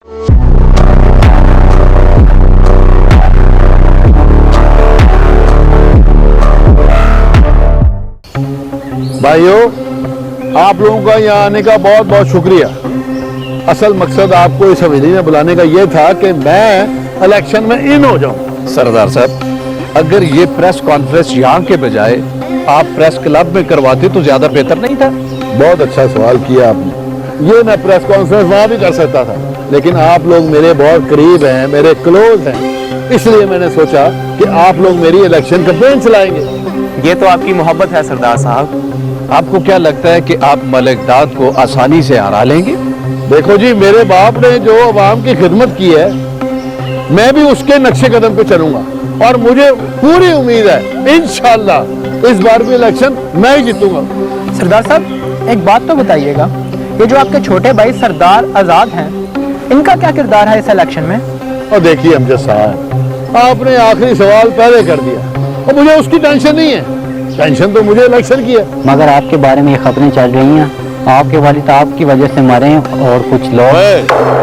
भाइयों, आप लोगों का यहाँ आने का बहुत बहुत शुक्रिया। असल मकसद आपको इस हवेली में बुलाने का ये था कि मैं इलेक्शन में इन हो जाऊं। सरदार साहब, अगर ये प्रेस कॉन्फ्रेंस यहाँ के बजाय आप प्रेस क्लब में करवाते तो ज्यादा बेहतर नहीं था? बहुत अच्छा सवाल किया आपने। ये मैं प्रेस कॉन्फ्रेंस वहां भी कर सकता था, लेकिन आप लोग मेरे बहुत करीब हैं, मेरे क्लोज हैं, इसलिए मैंने सोचा कि आप लोग मेरी इलेक्शन कैंपेन चलाएंगे। ये तो आपकी मोहब्बत है सरदार साहब। आपको क्या लगता है कि आप मलिक दाद को आसानी से हरा लेंगे? देखो जी, मेरे बाप ने जो अवाम की खिदमत की है, मैं भी उसके नक्शे कदम पे चलूंगा और मुझे पूरी उम्मीद है इंशाअल्लाह इस बार भी इलेक्शन मैं ही जीतूंगा। सरदार साहब, एक बात तो बताइएगा, ये जो आपके छोटे भाई सरदार आजाद हैं, इनका क्या किरदार है इस इलेक्शन में? और देखिए अमजद साहब, आपने आखिरी सवाल पहले कर दिया और मुझे उसकी टेंशन नहीं है। टेंशन तो मुझे इलेक्शन की है। मगर आपके बारे में ये खबरें चल रही हैं, आपके वालिद आपकी वजह से मरे और कुछ लोग।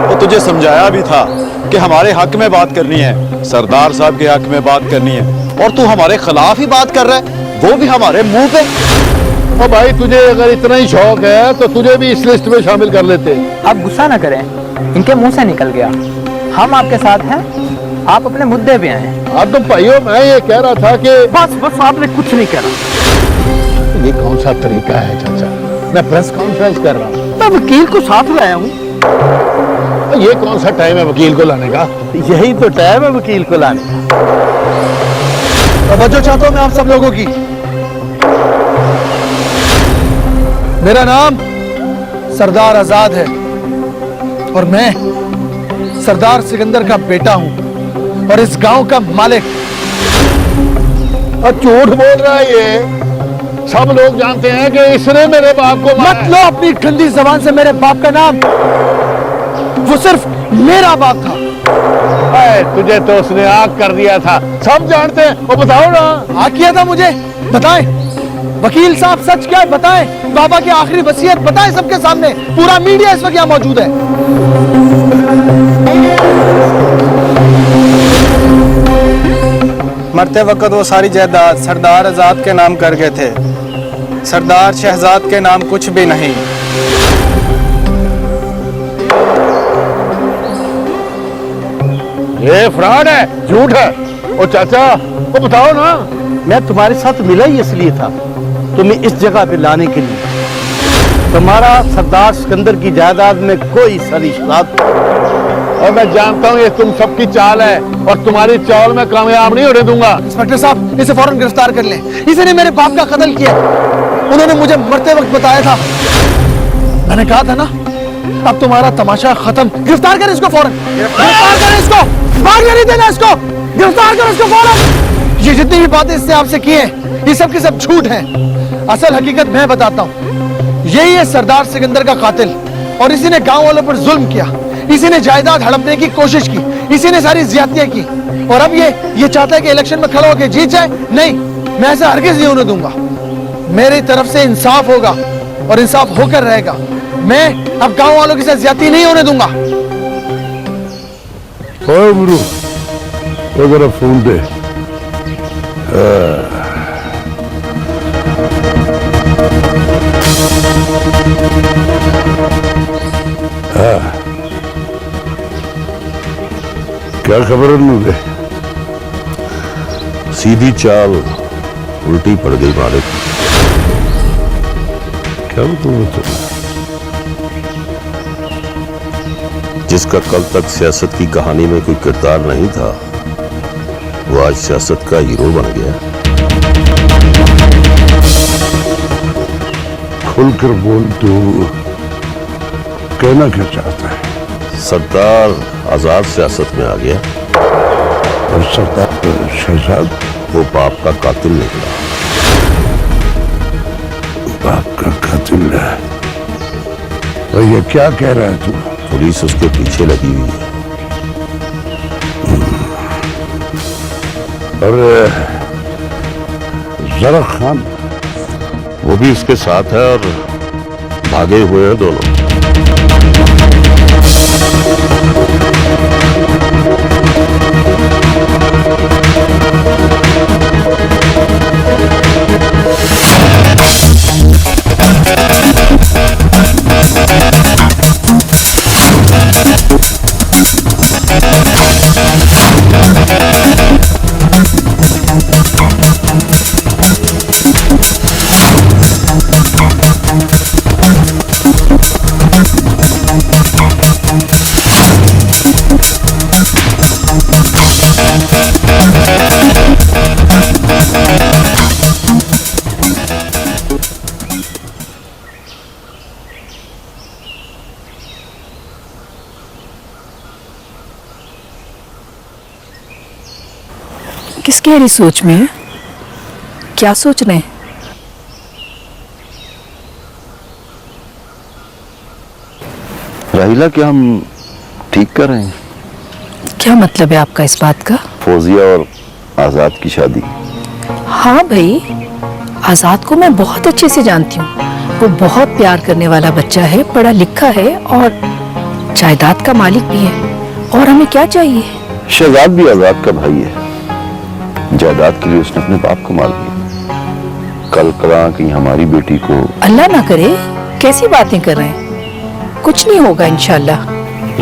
तो तुझे समझाया भी था कि हमारे हक में बात करनी है, सरदार साहब के हक में बात करनी है, और तू हमारे खिलाफ ही बात कर रहा है, वो भी हमारे मुंह पे। और भाई, तुझे अगर इतना ही शौक है तो तुझे भी इस लिस्ट में शामिल कर लेते। आप गुस्सा ना करें, इनके मुंह से निकल गया। हम आपके साथ हैं, आप अपने मुद्दे पे आए। अब तो भाइयों, मैं ये कह रहा था कि बस आपने कुछ नहीं करा। ये कौन सा तरीका है चाचा? मैं प्रेस कॉन्फ्रेंस कर रहा हूँ, मैं वकील को साथ लाया हूँ। ये कौन सा टाइम है वकील को लाने का? यही तो टाइम है वकील को लाने का। तवज्जो चाहता हूं मैं आप सब लोगों की। मेरा नाम सरदार आजाद है और मैं सरदार सिकंदर का बेटा हूं और इस गांव का मालिक। और झूठ बोल रहा है ये। सब लोग जानते हैं कि इसने मेरे बाप को मारा मत लो अपनी गंदी जबान से मेरे बाप का नाम। वो सिर्फ मेरा बाप था। तुझे तो उसने आग कर दिया था, सब जानते हैं। वो बताओ ना। आग किया था मुझे? बताएं। वकील साहब सच क्या है बताएं। बाबा की आखिरी वसीयत बताएं सबके सामने। पूरा मीडिया इस वक्त यहाँ मौजूद है। मरते वक्त वो सारी जायदाद सरदार आजाद के नाम कर गए थे। सरदार शहजाद के नाम कुछ भी नहीं। ये फ्रॉड है, झूठ है। ओ चाचा, वो बताओ ना। मैं तुम्हारे साथ मिला ही इसलिए था, तुम्हें इस जगह पे लाने के लिए। तुम्हारा सरदार सिकंदर की जायदाद में कोई सरीशरात। और मैं जानता हूँ ये तुम सबकी चाल है और तुम्हारी चाल में कामयाब नहीं होने दूंगा। इंस्पेक्टर साहब, इसे फौरन गिरफ्तार कर लें। इसने मेरे बाप का कत्ल किया। उन्होंने मुझे मरते वक्त बताया था। मैंने कहा था ना, अब तुम्हारा तमाशा खत्म। गिरफ्तार करें इसको फौरन। गिरफ्तार करें इसको। भागने नहीं देना इसको। गिरफ्तार करो इसको फौरन। ये जितनी भी बातें इससे आपसे की हैं, ये सब की सब झूठ हैं। असल हकीकत मैं बताता हूँ। यही है सरदार सिकंदर का कातिल और इसी ने गांव वालों पर जुल्म किया। इसी ने जायदाद हड़पने की कोशिश की। इसी ने सारी ज्यादतियां की और अब ये चाहता है कि इलेक्शन में खड़ा होकर जीत जाए। नहीं, मैं ऐसा हरगिज़ नहीं होने दूंगा। मेरी तरफ से इंसाफ होगा और इंसाफ होकर रहेगा। मैं अब गांव वालों के साथ ज्यादती नहीं होने दूंगा। ओए गुरु, वो जरा फोन दे। क्या खबर है मुझे? सीधी चाल उल्टी पड़ गई मारे। क्या बताऊं? जिसका कल तक सियासत की कहानी में कोई किरदार नहीं था, वो आज सियासत का हीरो बन गया। खुलकर बोल, तू कहना क्या चाहता है? सरदार आजाद सियासत में आ गया और सरदार शहजाद वो बाप का कातिल निकला। बाप का कातिल है? और ये क्या कह रहा है तू? पुलिस उसके पीछे लगी हुई है। और जरा खान वो भी उसके साथ है और भागे हुए हैं दोनों। किस गहरी सोच में है? क्या सोच रहे हैं? राहिला, क्या हम ठीक कर रहे हैं? क्या मतलब है आपका इस बात का? फौजिया और आजाद की शादी। हाँ भाई, आजाद को मैं बहुत अच्छे से जानती हूँ। वो बहुत प्यार करने वाला बच्चा है, पढ़ा लिखा है और जायदाद का मालिक भी है। और हमें क्या चाहिए? शहजाद भी आजाद का भाई है। जायदाद के लिए उसने अपने बाप को मार दिया। कल कला कहीं हमारी बेटी को। अल्लाह ना करे, कैसी बातें कर रहे हैं? कुछ नहीं होगा इंशाल्लाह।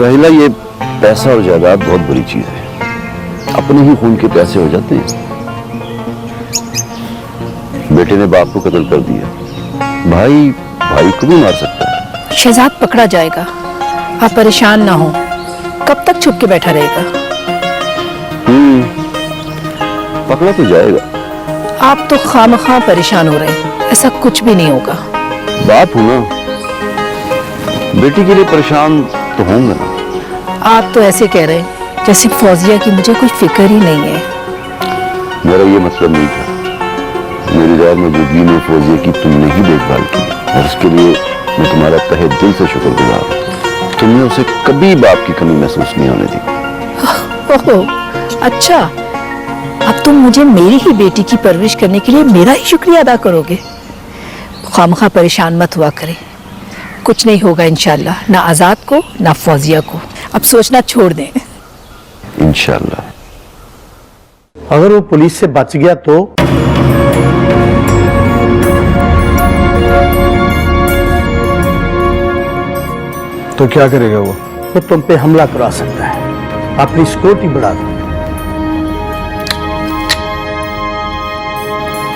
राहिला, ये पैसा और जायदाद बहुत बड़ी चीज है। अपने ही खून के पैसे हो जाते हैं। बेटे ने बाप को कत्ल कर दिया, भाई भाई को भी मार सकता है। शहजाद पकड़ा जाएगा, आप परेशान ना हो। कब तक छुप के बैठा रहेगा? पकड़ा तो जाएगा। आप तो खामखा परेशान हो रहे हैं, ऐसा कुछ भी नहीं होगा। बाप हूं ना, बेटी के लिए परेशान तो होंगे ना। आप तो ऐसे कह रहे हैं जैसे फौजिया की मुझे कोई फिक्र ही नहीं है। मेरा ये मतलब नहीं था। मेरी गैर मौजूदगी में फौजिया की तुमने ही देखभाल की और उसके लिए मैं तुम्हारा तहे दिल से शुक्रगुजार हूं। तुमने उसे कभी बाप की कमी महसूस नहीं होने दी। ओह, अच्छा, अब तुम मुझे मेरी ही बेटी की परवरिश करने के लिए मेरा ही शुक्रिया अदा करोगे? खामखा परेशान मत हुआ करें, कुछ नहीं होगा इंशाल्लाह, ना आजाद को ना फौजिया को। अब सोचना छोड़ दें। इंशाल्लाह। अगर वो पुलिस से बच गया तो? तो क्या करेगा वो? वो तुम पे हमला करा सकता है, अपनी सिक्योरिटी बढ़ा दो।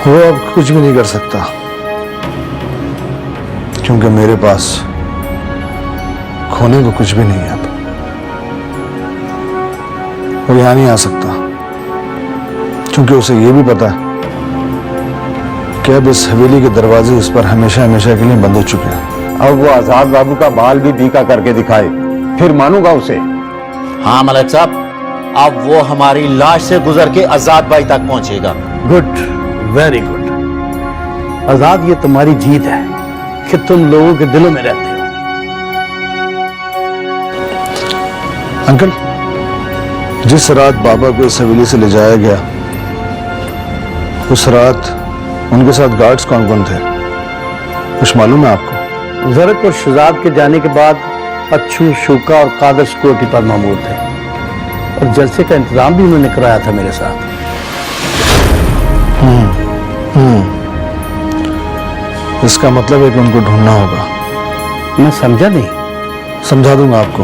वो अब कुछ भी नहीं कर सकता, क्योंकि मेरे पास खोने को कुछ भी नहीं है। अब वो यहां नहीं आ सकता, क्योंकि उसे ये भी पता है कि अब इस हवेली के दरवाजे उस पर हमेशा हमेशा के लिए बंद हो चुके हैं। अब वो आजाद बाबू का बाल भी बीका करके दिखाए, फिर मानूंगा उसे। हाँ मलिक साहब, अब वो हमारी लाश से गुजर के आजाद भाई तक पहुंचेगा। Good, very good. आजाद, ये तुम्हारी जीत है कि तुम लोगों के दिलों में रहते हो। अंकल, जिस रात बाबा को इस हवेली से ले जाया गया, उस रात उनके साथ गार्ड्स कौन कौन थे, कुछ मालूम है आपको? जरक और शहजाद के जाने के बाद अच्छू, शूका और कादर सिक्योरिटी पर मामूर थे और जलसे का इंतजाम भी उन्होंने कराया था मेरे साथ। इसका मतलब है कि उनको ढूंढना होगा। मैं समझा नहीं। समझा दूंगा आपको,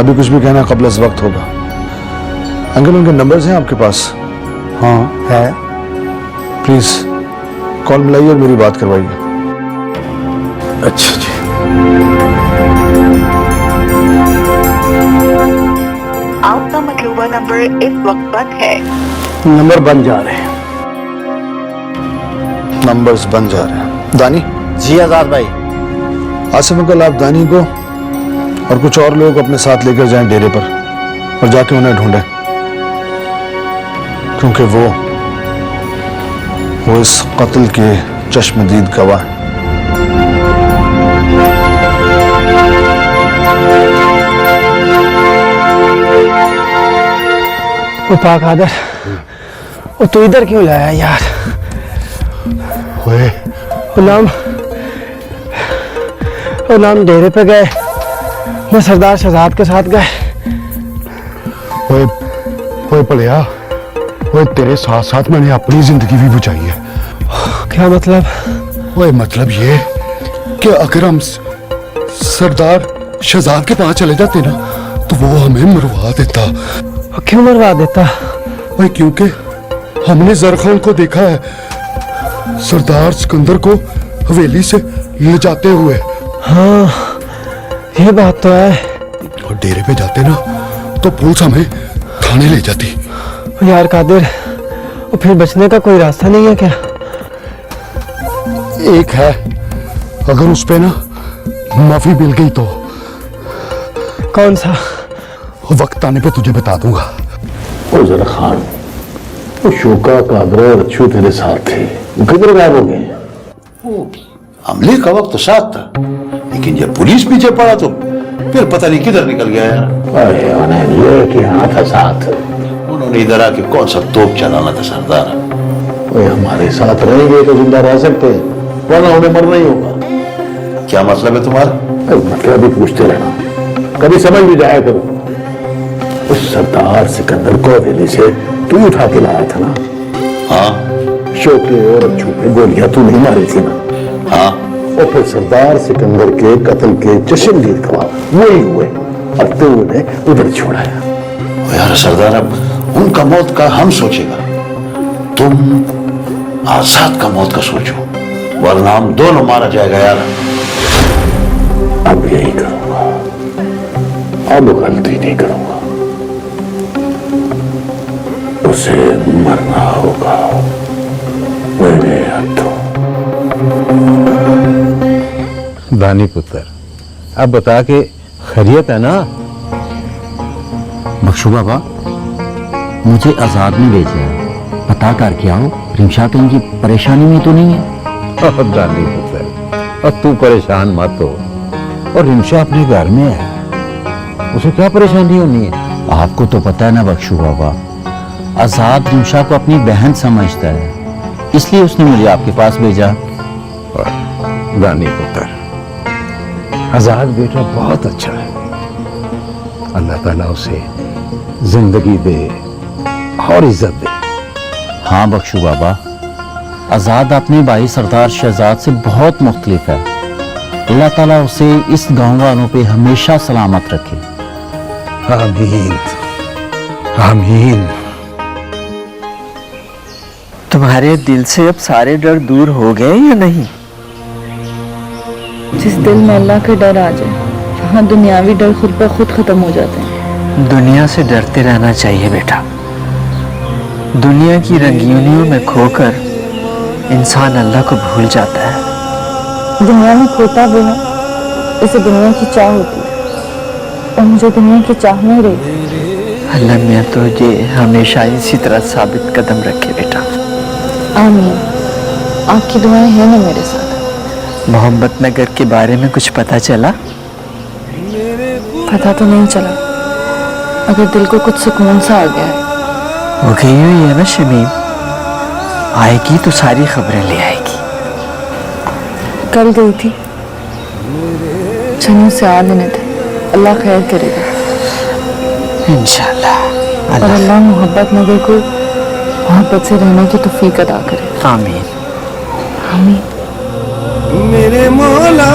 अभी कुछ भी कहना कब्ल इस वक्त होगा। अंकल, उनके नंबर्स हैं आपके पास? हाँ है। प्लीज कॉल मिलाइए और मेरी बात करवाइए। अच्छा जी। आपका मतलूबा नंबर इस वक्त बंद है। नंबर बन जा रहे हैं। नंबर्स बन जा रहे हैं। दानी? जी आजाद भाई। आसिफ अंकल, आप दानी को और कुछ और लोग अपने साथ लेकर जाएं डेरे पर और जाके उन्हें ढूंढें, क्योंकि वो इस कत्ल के चश्मदीद गवाह हैं। वो पाक आदर, वो तू इधर क्यों लाया यार? नाम डेरे पे गए, मैं सरदार शहजाद के साथ गए। ओए पड़िया, ओए तेरे साथ साथ मैंने अपनी जिंदगी भी बचाई है। क्या मतलब? ओए मतलब ये कि अगर हम सरदार शहजाद के पास चले जाते ना तो वो हमें मरवा देता। क्यों मरवा देता? ओए क्योंकि हमने जरखान को देखा है सरदार सिकंदर को हवेली से ले जाते हुए। हाँ, ये बात तो है। और डेरे पे जाते ना तो पुलिस हमें थाने ले जाती। यार कादिर, और फिर बचने का कोई रास्ता नहीं है क्या? एक है, अगर उस पे ना माफी मिल गई तो। कौन सा? वक्त आने पे तुझे बता दूंगा। ओ जरा खान, वो शोका कादरा और अच्छू तेरे साथ थे, वो किधर गायब हो गए? हमले का वक्त तो साथ था, लेकिन जब पुलिस पीछे पड़ा तो फिर पता नहीं किधर निकल गया यार। अरे उन्हें लेके आना था साथ। उन्होंने इधर आके कौन सा तोप चलाना था सरदार। वो हमारे साथ रहेंगे तो जिंदा रह सकते हैं, वरना उन्हें मरना ही होगा। क्या मतलब है तुम्हारा? मतलब भी पूछते रहना, कभी समझ भी जाया करो। उस सरदार सिकंदर को हवेली से तू उठा के लाया था ना? हाँ। शोके और अच्छू पे गोलियां तू नहीं मारी थी ना? हाँ। और फिर सरदार सिकंदर के कत्ल के चश्मदीद गवाह वही हुए और तू उन्हें उधर छोड़ाया। यार सरदार, अब उनका मौत का हम सोचेगा, तुम आजाद का मौत का सोचो, वरना हम दोनों मारा जाएगा यार। अब यही करूंगा, अब गलती नहीं करूंगा। उसे मरना होगा मेरे हाथों। दानी पुत्र, अब बता के खैरियत है ना? बख्शू बाबा, मुझे आजाद ने भेजा है, पता करके आओ रिमशा कहीं की परेशानी में तो नहीं है। दानी पुत्र, और तू परेशान मत हो, और रिमशा अपने घर में है, उसे क्या परेशानी होनी है? आपको तो पता है ना बख्शू बाबा, आजाद रिमशा को अपनी बहन समझता है, इसलिए उसने मुझे आपके पास भेजा। दानी पुत्र, आजाद बेटा बहुत अच्छा है, अल्लाह ताला उसे जिंदगी दे और इज्जत दे। हाँ बख्शू बाबा, आजाद अपने भाई सरदार शहजाद से बहुत मुख्तलिफ है। अल्लाह ताला उसे इस गांव वालों पे हमेशा सलामत रखे। आमीन आमीन। तुम्हारे दिल से अब सारे डर दूर हो गए या नहीं? जिस दिल में अल्लाह का डर आ जाए, वहाँ दुनियावी डर खुद ब खुद खत्म हो जाते हैं। दुनिया से डरते रहना चाहिए बेटा। दुनिया की रंगीनियों में खोकर इंसान अल्लाह को भूल जाता है। दुनिया में खोता भी है, इसे दुनिया की चाह होती है, और मुझे दुनिया की चाह नहीं रही। अल्लाह मियां तुझे हमेशा इसी तरह साबित कदम रखे बेटा। आमीन। आपकी दुआएं हैं ना मेरे साथ। मोहब्बत नगर के बारे में कुछ पता चला? पता तो नहीं चला, अगर दिल को कुछ सुकून सा आ गया है। वो गई हुई है ना शमीम, आएगी तो सारी खबरें ले आएगी। कल गई थी, चन्नू से आ देने थे, अल्लाह खैर करेगा इंशाल्लाह। और अल्लाह मोहब्बत नगर को मोहब्बत से रहने की तौफीक अदा करे। आमीन आमीन। मेरे मौला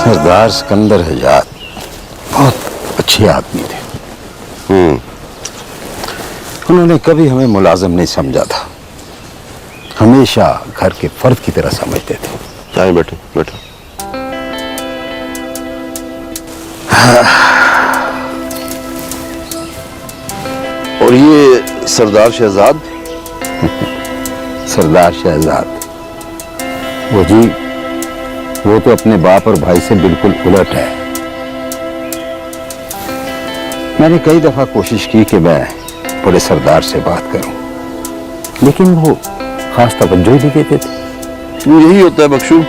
सरदार सिकंदर हजात बहुत अच्छे आदमी थे। उन्होंने कभी हमें मुलाजिम नहीं समझा था, हमेशा घर के फर्द की तरह समझते थे। चाहे बैठो बैठो। और ये सरदार शहजाद सरदार शहजाद, वो जी, वो तो अपने बाप और भाई से बिल्कुल उलट है। मैंने कई दफा कोशिश की कि मैं बड़े सरदार से बात करूं, लेकिन वो खास तवज्जो ही नहीं देते थे। यही होता है बख्शू,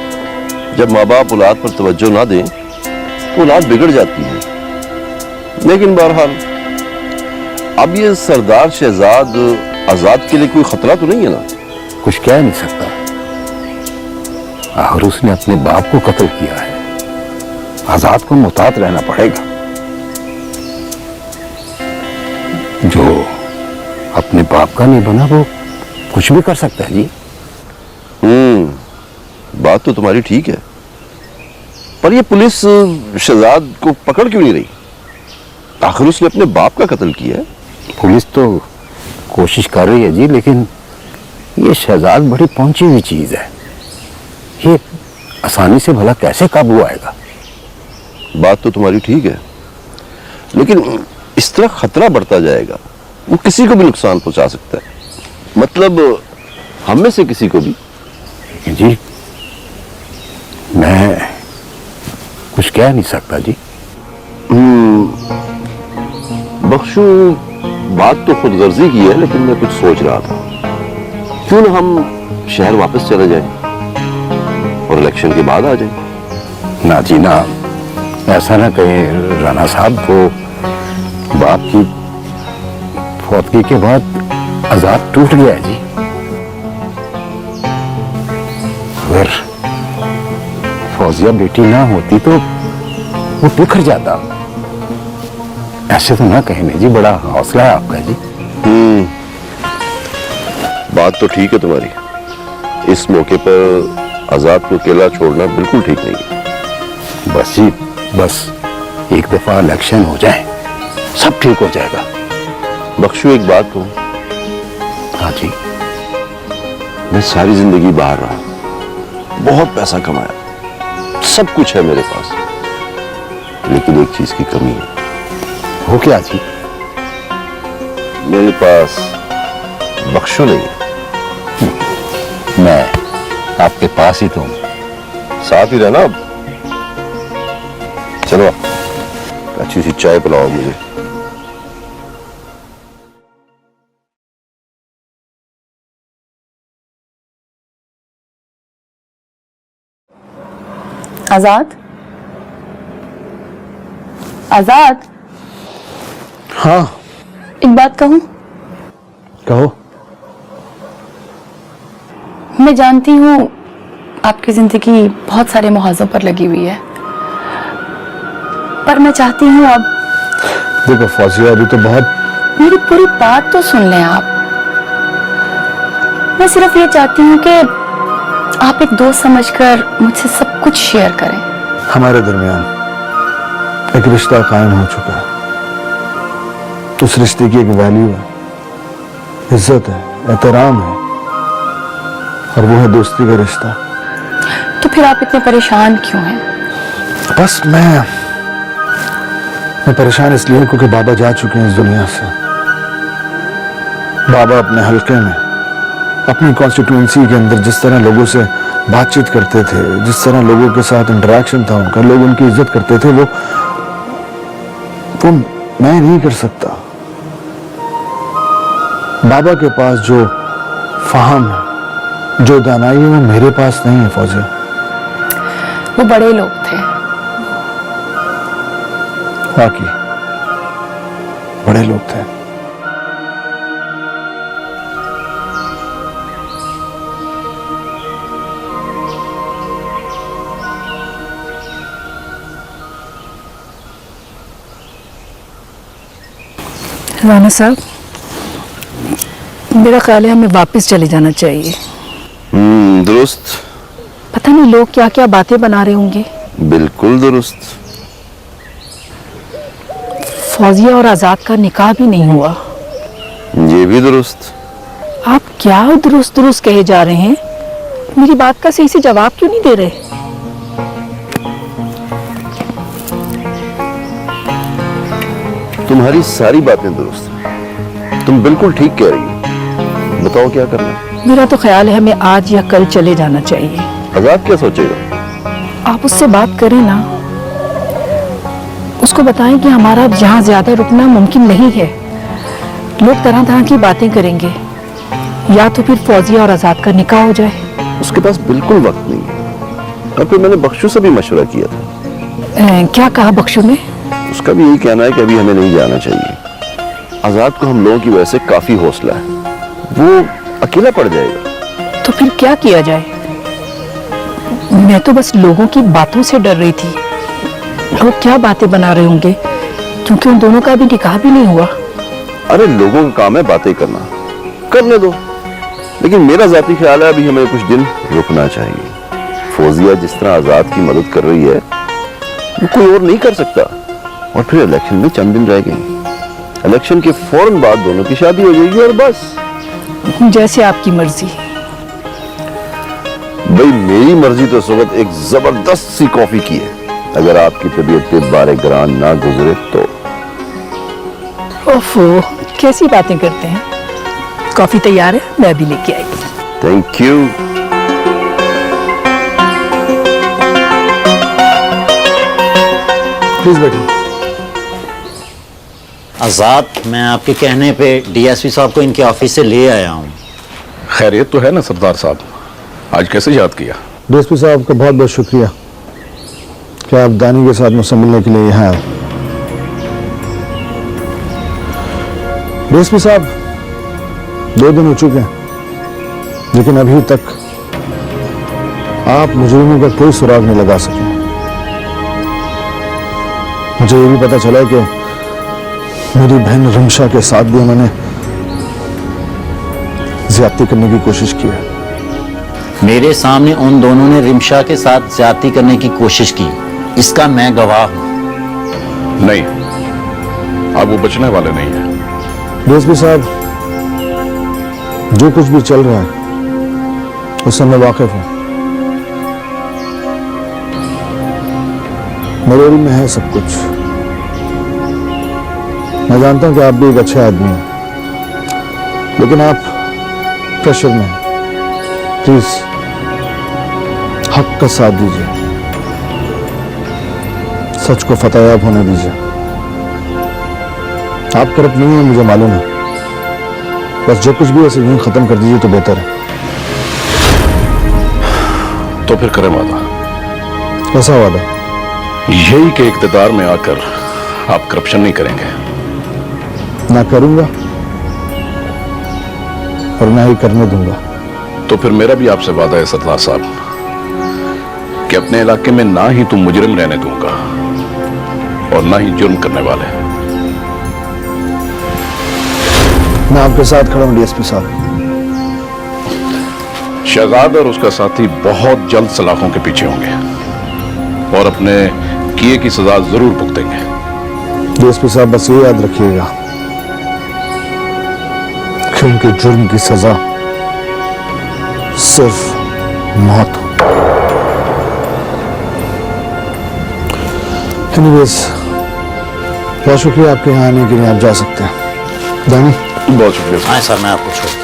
जब माँ बाप औलाद पर तवज्जो ना दें तो औलाद बिगड़ जाती है। लेकिन बहरहाल अब ये सरदार शहजाद आजाद के लिए कोई खतरा तो नहीं है ना? कुछ कह नहीं सकता, और उसने अपने बाप को कत्ल किया है, आजाद को मुहतात रहना पड़ेगा। जो अपने बाप का नहीं बना वो कुछ भी कर सकता है जी। बात तो तुम्हारी ठीक है, पर ये पुलिस शहजाद को पकड़ क्यों नहीं रही? आखिर उसने अपने बाप का कत्ल किया है। पुलिस तो कोशिश कर रही है जी, लेकिन ये शहजाद बड़ी पहुंची हुई चीज है, ये आसानी से भला कैसे काबू आएगा? बात तो तुम्हारी ठीक है, लेकिन इस तरह खतरा बढ़ता जाएगा, वो किसी को भी नुकसान पहुंचा सकता है, मतलब हम में से किसी को भी। जी मैं कुछ कह नहीं सकता जी। बख्शू, बात तो खुद गर्जी की है, लेकिन मैं कुछ सोच रहा था, क्यों ना हम शहर वापस चले जाएं और इलेक्शन के बाद आ जाएं। ना जी ना, ऐसा ना कहें राना साहब। वो बाप की फौतगी के बाद आजाद टूट गया है जी। अगर फौजिया बेटी ना होती तो वो बिखर जाता। ऐसे तो ना कहने जी, बड़ा हौसला है आपका जी। बात तो ठीक है तुम्हारी। इस मौके पर आजाद को अकेला छोड़ना बिल्कुल ठीक नहीं है। बस जी, बस एक दफा इलेक्शन हो जाए, सब ठीक हो जाएगा। बख्शू, एक बात कहूं? हाँ जी। मैं सारी जिंदगी बाहर रहा, बहुत पैसा कमाया, सब कुछ है मेरे पास, लेकिन एक चीज की कमी है। वो क्या जी? मेरे पास बख्शू नहीं है। मैं आपके पास ही तो हूं। साथ ही रहना। अब चलो, अच्छी सी चाय पिलाओ मुझे। आजाद, आजाद। हाँ, एक बात कहूं? कहो। मैं जानती हूँ आपकी जिंदगी बहुत सारे मुहावजों पर लगी हुई है, पर मैं चाहती हूँ अब। देखो फौजिया, अभी तो बहुत। मेरी पूरी बात तो सुन लें आप। मैं सिर्फ ये चाहती हूँ कि आप एक दोस्त समझकर मुझसे सब कुछ शेयर करें। हमारे दरमियान एक रिश्ता कायम हो चुका है। तो उस रिश्ते की एक वैल्यू है, इज्जत है, एहतराम है, और वो है दोस्ती का रिश्ता। तो फिर आप इतने परेशान क्यों हैं? बस मैं परेशान इसलिए हूं क्योंकि बाबा जा चुके हैं इस दुनिया से। बाबा अपने हल्के में, अपनी कॉन्स्टिट्यूएंसी के अंदर जिस तरह लोगों से बातचीत करते थे, जिस तरह लोगों के साथ इंटरेक्शन था उनका, लोग उनकी इज्जत करते थे, वो मैं नहीं कर सकता। बाबा के पास जो फाहम है, जो दानाई है, वो मेरे पास नहीं है फौजिया। वो बड़े लोग थे। वाकई बड़े लोग थे। राना साहब, मेरा ख्याल है हमें वापस चले जाना चाहिए। दुरुस्त। पता नहीं लोग क्या क्या बातें बना रहे होंगे। बिल्कुल दुरुस्त। फौजिया और आजाद का निकाह भी नहीं हुआ। ये भी दुरुस्त। आप क्या दुरुस्त दुरुस्त कहे जा रहे हैं? मेरी बात का सही से जवाब क्यों नहीं दे रहे? तुम्हारी सारी बातें दुरुस्त हैं। तुम बिल्कुल ठीक कह रही हो। बताओ क्या करना है? मेरा तो ख्याल है हमें आज या कल चले जाना चाहिए। आजाद क्या सोचेगा? आप उससे बात करें ना, उसको बताएं कि हमारा अब यहाँ ज्यादा रुकना मुमकिन नहीं है। लोग तरह तरह की बातें करेंगे, या तो फिर फौजिया और आजाद का निकाह हो जाए। उसके पास बिल्कुल वक्त नहीं है। और फिर मैंने बख्शू से भी मशवरा किया था। क्या कहा बख्शू ने? उसका भी यही कहना है कि अभी हमें नहीं जाना चाहिए। आजाद को हम लोगों की वजह से काफी हौसला है, वो अकेला पड़ जाएगा। तो फिर क्या किया जाए? मैं तो बस लोगों की बातों से डर रही थी। लोग क्या बातें बना रहे होंगे, क्योंकि उन दोनों का भी निकाह भी नहीं हुआ। अरे लोगों का काम है बातें करना, करने दो। लेकिन मेरा जाती ख्याल है अभी हमें कुछ दिन रुकना चाहिए। फौजिया जिस तरह आजाद की मदद कर रही है, वो कोई और नहीं कर सकता। और फिर इलेक्शन में चंद दिन रह गए। इलेक्शन के फौरन बाद दोनों की शादी हो जाएगी और बस। जैसे आपकी मर्जी। भाई मेरी मर्जी तो इस वक्त एक जबरदस्त सी कॉफी की है। अगर आपकी तबीयत पे बारे ग्रान ना गुजरे तो। ओफो, कैसी बातें करते हैं। कॉफी तैयार है, मैं भी लेके आई। Thank you. प्लीज बैठिए। आज़ाद, मैं आपके कहने पे डीएसपी साहब को इनके ऑफिस से ले आया हूँ। खैरियत तो है ना सरदार साहब? आज कैसे याद किया? डीएसपी साहब का बहुत बहुत शुक्रिया कि आप दानी के साथ मुझसे मिलने के लिए यहाँ आए। डीएसपी साहब, 2 दिन हो चुके हैं, लेकिन अभी तक आप मुजरिमों का कोई सुराग नहीं लगा सके। मुझे ये भी पता चला कि मेरी बहन रिमशा के साथ भी उन्होंने ज्यादती करने की कोशिश की है। मेरे सामने उन दोनों ने रिमशा के साथ ज्यादती करने की कोशिश की, इसका मैं गवाह हूँ। नहीं, अब वो बचने वाले नहीं है। डीएसपी साहब, जो कुछ भी चल रहा है उससे मैं वाकिफ हूं। मेरे इल्म में है सब कुछ। मैं जानता हूं कि आप भी एक अच्छे आदमी हैं, लेकिन आप प्रेशर में हैं। प्लीज हक का साथ दीजिए, सच को फतेहयाब होने दीजिए। आप करप्ट नहीं हैं, मुझे मालूम है, बस जो कुछ भी ऐसे यूं खत्म कर दीजिए तो बेहतर है। तो फिर करें वादा। कैसा वादा? यही कि इक्तिदार में आकर आप करप्शन नहीं करेंगे। ना करूंगा और ना ही करने दूंगा। तो फिर मेरा भी आपसे वादा है सरदार साहब कि अपने इलाके में ना ही तुम मुजरिम रहने दूंगा और ना ही जुर्म करने वाले। मैं आपके साथ खड़ा हूं डीएसपी साहब। शहजाद और उसका साथी बहुत जल्द सलाखों के पीछे होंगे और अपने किए की सजा जरूर भुगतेंगे। डीएसपी साहब, बस ये याद रखिएगा कि उनके जुर्म की सजा सिर्फ मौत हो। एनीवेज, बहुत शुक्रिया आपके यहाँ आने के लिए। आप जा सकते हैं। दानी, बहुत शुक्रिया। हाँ सर, मैं आपको छोड़ता हूँ।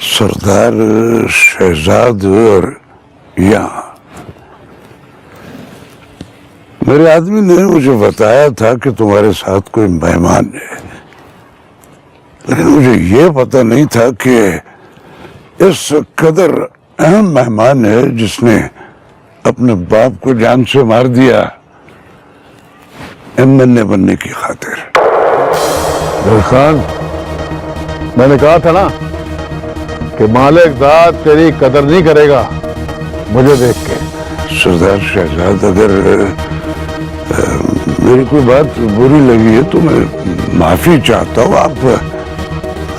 सरदार शहजाद और यहाँ मेरे आदमी ने मुझे बताया था कि तुम्हारे साथ कोई मेहमान है, लेकिन मुझे ये पता नहीं था कि इस कदर अहम मेहमान है जिसने अपने बाप को जान से मार दिया एमएनए बनने की खातिर। खान, मैंने कहा था ना कि मालिक दाद तेरी कदर नहीं करेगा मुझे देख के। सरदार शहजाद, अगर मेरी कोई बात बुरी लगी है तो मैं माफी चाहता हूँ।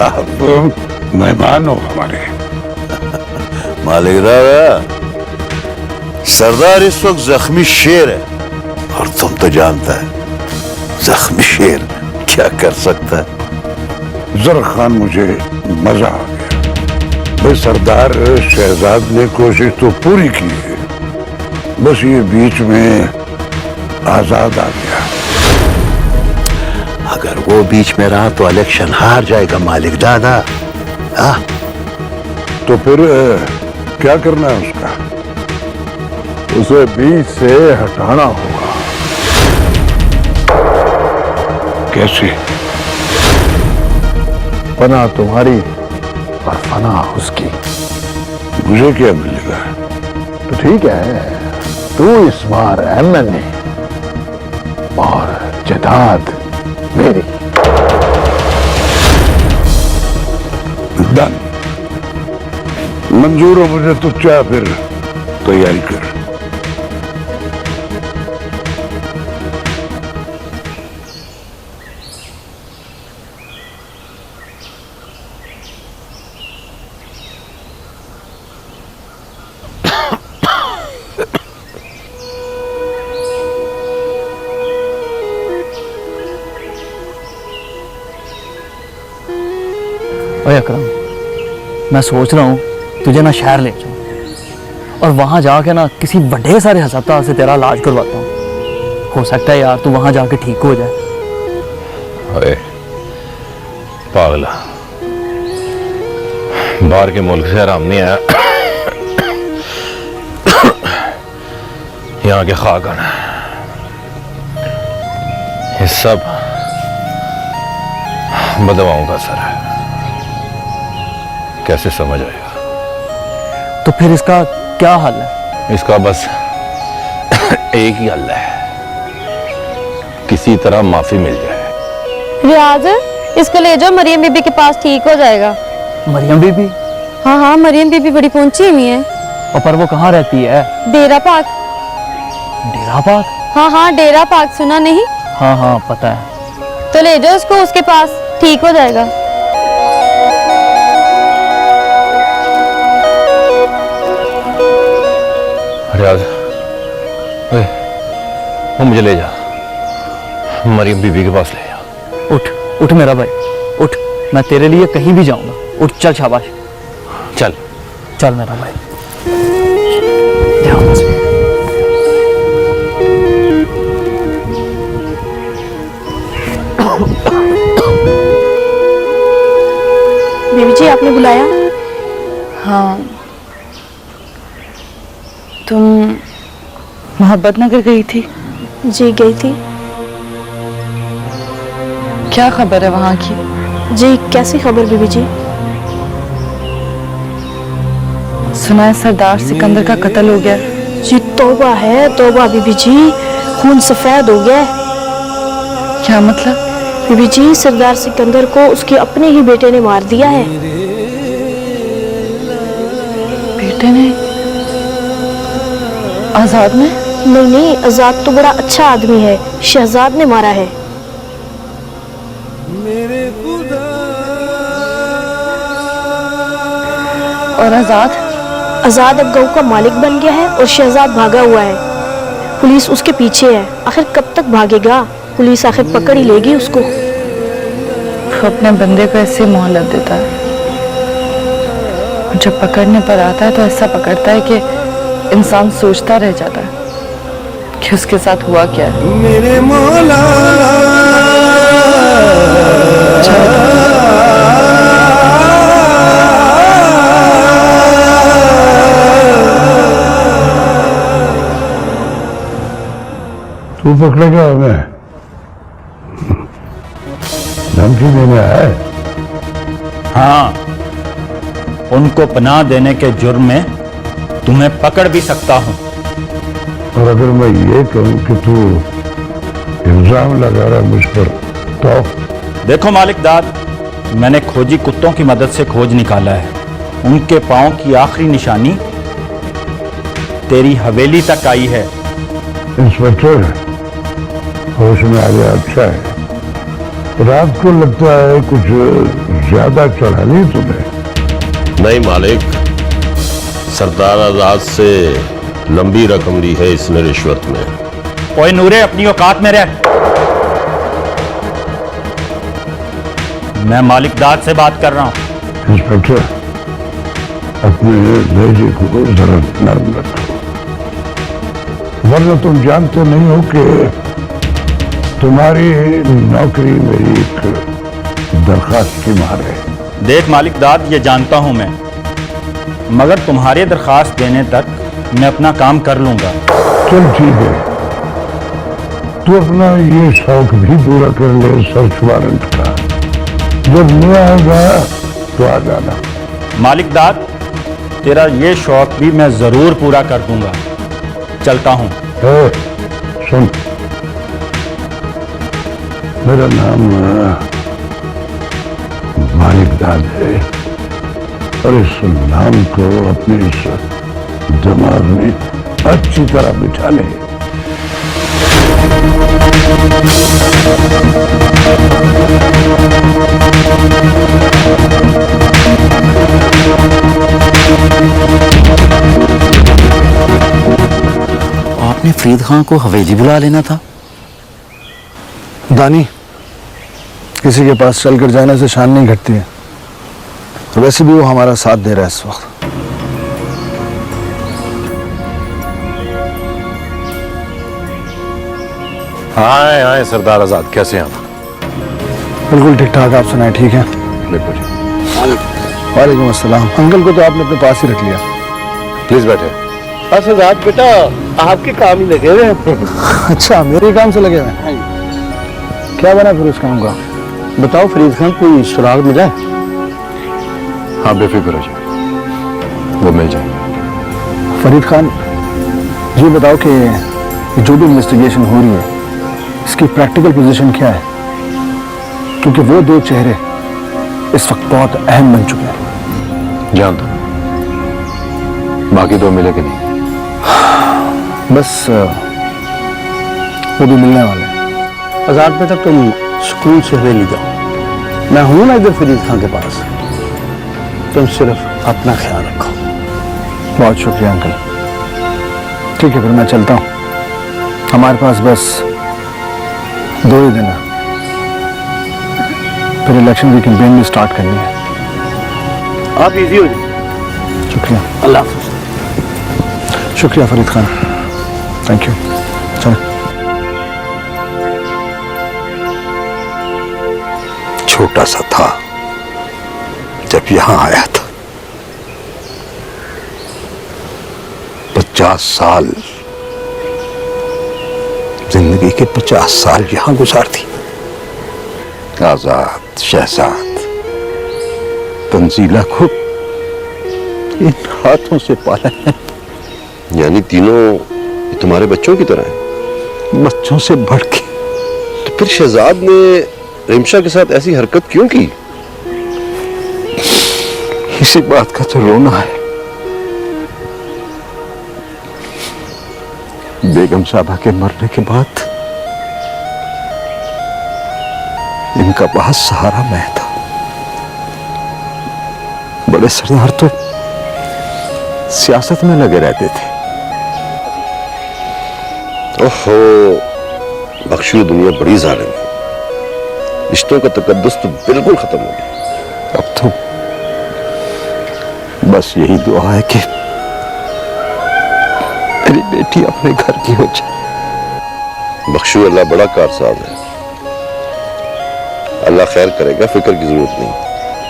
आप मेहमान हो हमारे। मालिक दादा, सरदार इस वक्त जख्मी शेर है और तुम तो जानता है जख्मी शेर क्या कर सकता है। जरा खान, मुझे मजा आ गया। भाई, सरदार शहजाद ने कोशिश तो पूरी की है, बस ये बीच में आजाद आ गया। अगर वो बीच में रहा तो इलेक्शन हार जाएगा मालिक दादा। हाँ, तो फिर क्या करना है उसका? उसे बीच से हटाना होगा। कैसे? पना तुम्हारी और फना उसकी। मुझे क्या मिलेगा? तो ठीक है, तू इस बार एमएनए और जदाद मेरी। डन, मंजूर हो मुझे। तो क्या फिर तैयारी कर। ओए अकरम, मैं सोच रहा हूँ तुझे ना शहर ले जाऊँ और वहाँ जाके ना किसी बड़े सारे हस्पताल से तेरा इलाज करवाता हूँ। हो सकता है यार तू वहाँ जाके ठीक हो जाए। अरे पागला, बाहर के मुल्क से आराम नहीं आया, यहाँ के खाक आना है। ये सब बदवाओं का असर है, कैसे समझ आएगा? तो फिर इसका क्या हल है? इसका बस एक ही हल है, किसी तरह माफी मिल जाए। रियाज, इसको ले जाओ मरियम बीबी के पास, ठीक हो जाएगा। मरियम बीबी? हाँ हाँ, मरियम बीबी बड़ी पहुंची हुई है। और पर वो कहाँ रहती है? डेरा पाक। डेरा पाक? हाँ हाँ, डेरा पाक, सुना नहीं? हाँ हाँ पता है। तो ले जाओ उसको उसके पास, ठीक हो जाएगा। रियाज, ओए, वो मुझे ले जा, मरियम बीबी के पास ले जा। उठ उठ मेरा भाई, उठ, मैं तेरे लिए कहीं भी जाऊंगा। उठ, चल शाबाश, चल चल मेरा भाई। बीबी जी, आपने बुलाया? हाँ, तुम मोहब्बत नगर गई थी? जी गई थी। क्या खबर है वहाँ की? जी कैसी खबर बीबी जी? सुना है सरदार सिकंदर का कत्ल हो गया। जी तौबा है तौबा बीबी जी, खून सफेद हो गया। क्या मतलब? बीबी जी, सरदार सिकंदर को उसके अपने ही बेटे ने मार दिया है। बेटे ने? आजाद ने? नहीं नहीं, आजाद तो बड़ा अच्छा आदमी है, शहजाद ने मारा है। और आजाद? आजाद अब गांव का मालिक बन गया है और शहजाद भागा हुआ है। पुलिस उसके पीछे है, आखिर कब तक भागेगा? पुलिस आखिर पकड़ ही लेगी उसको। अपने बंदे को ऐसे मोहलत देता है, जब पकड़ने पर आता है तो ऐसा पकड़ता है कि इंसान सोचता रह जाता है कि उसके साथ हुआ क्या है। मेरे मौला तू पकड़ेगा हमें? धमकी देने आया है? हाँ, उनको पनाह देने के जुर्म में तुम्हें पकड़ भी सकता हूं। और अगर मैं ये कहूं कि तू इल्जाम लगा रहा मुझ पर तो? देखो मालिकदाद, मैंने खोजी कुत्तों की मदद से खोज निकाला है। उनके पांव की आखिरी निशानी तेरी हवेली तक आई है। इंस्पेक्टर, होश में आ गया, अच्छा है। रात को लगता है कुछ ज्यादा चढ़ा नहीं तुम्हें? नहीं मालिक, सरदार आजाद से लंबी रकम ली है इसने रिश्वत में। ओए नूरे, अपनी औकात में रह। मैं मालिकदाद से बात कर रहा हूं। इंस्पेक्टर, अपने लहजे को जरा नरम रखो, वरना तुम जानते नहीं हो कि तुम्हारी नौकरी मेरी एक दरखास्त की मार है। देख मालिकदाद, ये जानता हूं मैं, मगर तुम्हारी दरखास्त देने तक मैं अपना काम कर लूंगा। चल ठीक है, तू अपना ये शौक भी पूरा कर ले सर्च वारंट का। जब मैं आएगा तो आ जाना। मालिकदाद, तेरा ये शौक भी मैं जरूर पूरा कर दूंगा। चलता हूं। सुन, मेरा नाम मालिकदाद है और इस नाम को अपने इस दिमाग में अच्छी तरह बिठा ले। आपने फरीद खान को हवेली बुला लेना था। दानी, किसी के पास चलकर जाने से शान नहीं घटती है, और वैसे भी वो हमारा साथ दे रहा है इस वक्त। आए आए सरदार आजाद, कैसे हैं आप? बिल्कुल ठीक ठाक, आप सुनाए? ठीक है। बिल्कुल। वालेकुम अस्सलाम। अंकल को तो आपने अपने पास ही रख लिया। प्लीज बैठे। असदाद बेटा आपके काम ही लगे हुए हैं। अच्छा, मेरे काम से लगे हुए हैं। क्या बना फिर उस काम का? बताओ फरीद खान, कोई सुराग मिला है? हाँ बेफिक्र हो जाए, वो मिल जाए। फरीद खान, ये बताओ कि ये जो भी इन्वेस्टिगेशन हो रही है इसकी प्रैक्टिकल पोजीशन क्या है? क्योंकि वो दो चेहरे इस वक्त बहुत अहम बन चुके हैं। जान दो, बाकी दो मिले कि नहीं? बस वो भी मिलने वाले हैं। आजाद बेटा तुम सुकून से हवेली जाओ, मैं हूं ना इधर फरीद खान के पास। तुम सिर्फ अपना ख्याल रखो। बहुत शुक्रिया अंकल। ठीक है, फिर मैं चलता हूँ। हमारे पास बस 2 ही दिन है, फिर इलेक्शन की कैंपेन भी स्टार्ट करनी है। आप इजी हो जाए। शुक्रिया। अल्लाह हाफ़िज़। शुक्रिया फरीद खान, थैंक यू। चलो। छोटा सा था जब यहां आया था। 50 साल, जिंदगी के 50 साल यहां गुजार दी। आजाद, शहजाद, तंजीला को इन हाथों से पाला है। यानी तीनों तुम्हारे बच्चों की तरह हैं? बच्चों से बढ़ के। तो फिर शहजाद ने रिमशा के साथ ऐसी हरकत क्यों की? इसी बात का तो रोना है। बेगम साहबा के मरने के बाद इनका बहुत सहारा मैं था। बड़े सरदार तो सियासत में लगे रहते थे। ओहो, बख्शू, दुनिया बड़ी जालिम है। रिश्तों का तकद्दुस तो बिल्कुल खत्म हो गया। अब तो बस यही दुआ है कि मेरी बेटी अपने घर की हो जाए। बख्शू, अल्लाह बड़ा कारसाज है, अल्लाह खैर करेगा, फिक्र की जरूरत नहीं।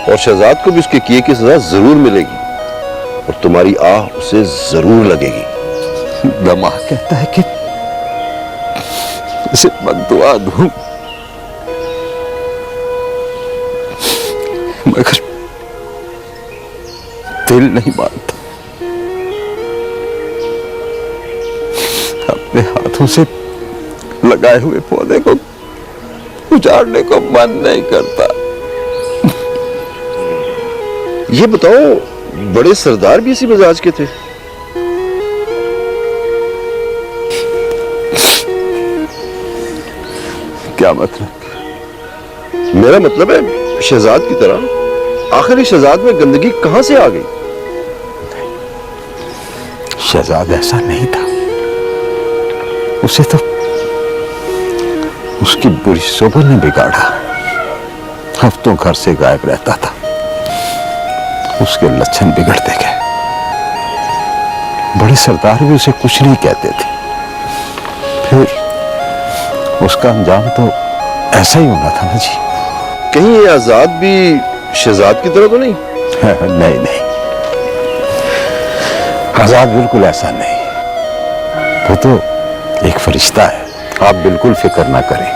और शहजाद को भी उसके किए की सजा जरूर मिलेगी और तुम्हारी आह उसे जरूर लगेगी। दमाग कहता है कि इसे बद्दुआ दूं, मगर दिल नहीं मानता। अपने हाथों से लगाए हुए पौधे को उजाड़ने को मन नहीं करता। ये बताओ, बड़े सरदार भी इसी मिजाज के थे? क्या मतलब? मेरा मतलब है शहजाद की तरह। आखिर इस शहजाद में गंदगी कहां से आ गई? शहजाद ऐसा नहीं था। उसे तो उसकी बुरी सोबत ने बिगाड़ा। हफ्तों घर से गायब रहता था, उसके लक्षण बिगड़ते गए। बड़े सरदार भी उसे कुछ नहीं कहते थे। फिर उसका अंजाम तो ऐसा ही होना था ना जी। कहीं ये आजाद भी शहजाद की तरह तो नहीं? नहीं नहीं, आजाद बिल्कुल ऐसा नहीं। वो तो एक फरिश्ता है। आप बिल्कुल फिक्र ना करें।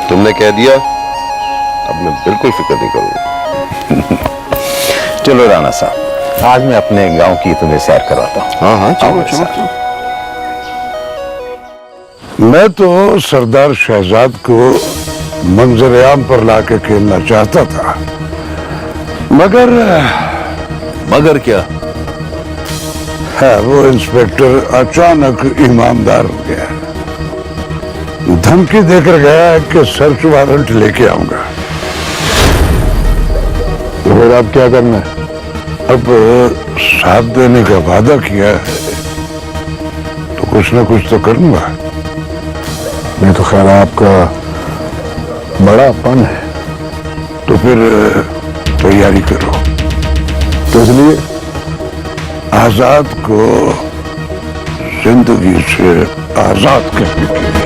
तुमने कह दिया, अब मैं बिल्कुल फिक्र नहीं करूंगा। चलो राणा साहब, आज मैं अपने गांव की तुम्हें सैर कराता हूँ। हाँ हाँ, चलो चलो चलो। मैं तो सरदार शहजाद को मंजर आम पर लाके खेलना चाहता था, मगर क्या? है वो इंस्पेक्टर अचानक ईमानदार हो गया। धमकी देकर गया है कि सर्च वारंट लेके आऊंगा। तो फिर अब क्या करना है? अब साथ देने का वादा किया है तो कुछ ना कुछ तो करूंगा। मैं तो खैर आपका बड़ापन है। तो फिर तैयारी करो। तो इसलिए आजाद को जिंदगी से आजाद करने के लिए।